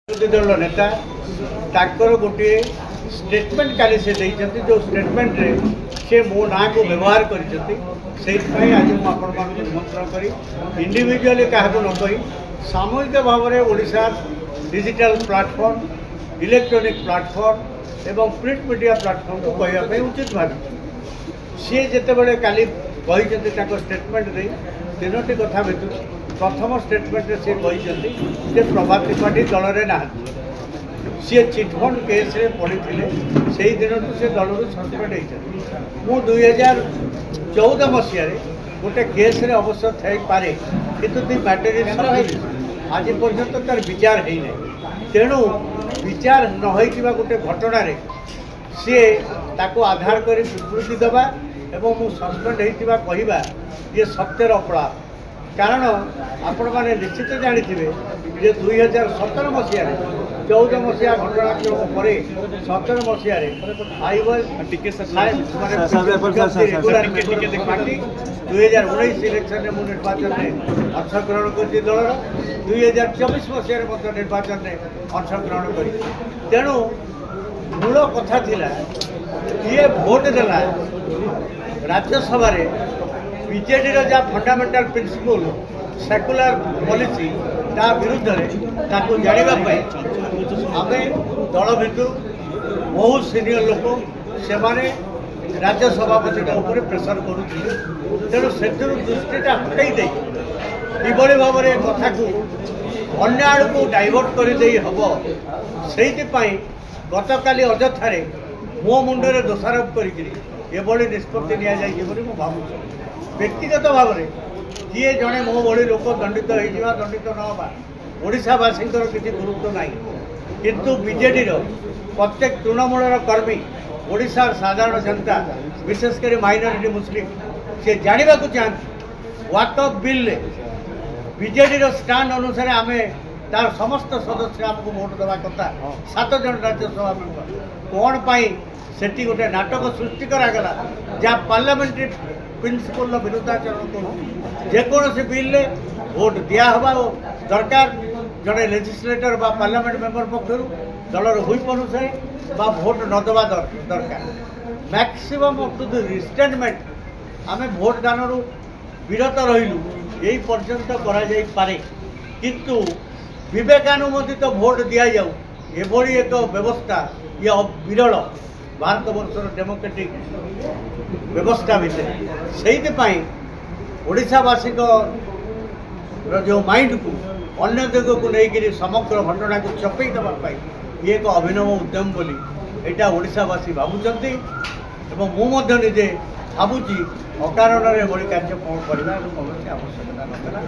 विरोधी दल नेता गोटे स्टेटमेंट काली से जो स्टेटमेंट रे से मो ना को व्यवहार कर आज मुझे निमंत्रण कर इंडिविजुअली क्या न कही सामूहिक भाव में Odisha digital platform electronic platform एवं प्रिंट मीडिया प्लाटफर्म को कहवाई उचित भाव सी जिते काली स्टेटमेंट दे तीनोटी कथा भितर प्रथम स्टेटमेंट से कहते प्रभात त्रिपाठी दल में ना सी चिटफंड केस रे पड़ी से दिन से दल सस्पेंड होती 2014 मसीह गोटे केस रे अवश्य थी पारे कि मैटर आज पर्यंत तार विचार है तेणु विचार न गोटे घटना सी ताको आधार कर विवृत्ति देवा एवं मु सस्पेंड होता कहवा ये सत्यर अपराध कारण आपण मैंने निश्चित जानी जे 2017 मसीह 14 मसीहा घटनाक्रम पर 17 मसीह 2019 इलेक्शन में मुझे निर्वाचन में अंशग्रहण कर दलर 2024 मसीह निर्वाचन में अंशग्रहण कर तेणु मूल कथा थिला ये भोट देला राज्यसभा बीजेडी जहाँ फंडामेंटाल प्रिंसिपल सेकुलर पॉलिसी ता विरुद्ध ताको जानापी आम दल भितर बहुत सीनियर लोक से राज्य सभापति प्रेसर करुले तेणु से दृष्टिटा हटई किभली भाव में कथा को अन्य आड़ को डाइवर्ट करदे हम से गतकाली अजथारे मो मुंडे दोषारोप कर निष्पत्ति नि भावुँ व्यक्तिगत भाव में किए जड़े मो भली लोक दंडित दंडित नवा ओडावासी किसी गुरुत्व ना किंतु बीजेडी प्रत्येक तृणमूल कर्मी ओडिशार साधारण जनता विशेषकर माइनॉरिटी मुस्लिम से जानवा चाहती what of bill BJD stand अनुसार आम तार समस्त सदस्य आमको भोट देवा कथा 7 जन राज्यसभा मेंबर कौन पाई सेठी गोटे नाटक सृष्टि करागला जहाँ पार्लियामेंट्री प्रिंसिपल विरुद्धाचरण करूँ जेकोसी बिल भोट दिहवा दरकार जड़े लेजिस्लेटर बा पार्लियामेंट मेंबर पक्षर दलर हुईप अनुसार बा भोट नदवा दरकार maximum up to the restatement आम भोट दान विरत रहीलु यही पर्यंत करे किंतु विवेकानुमोदित भोट दि जाऊ एभली एक व्यवस्था ये विरल भारत वर्षर डेमोक्रेटिक व्यवस्था भितर से ओडावासी जो माइंड को अन्य दिग को लेकर समग्र घटना को चपई देवाई ये एक अभिनव उद्यम बोली यहाँ ओडावासी भावुंट मुझे भावुची अकारण कार्य कौन करने आवश्यकता ना।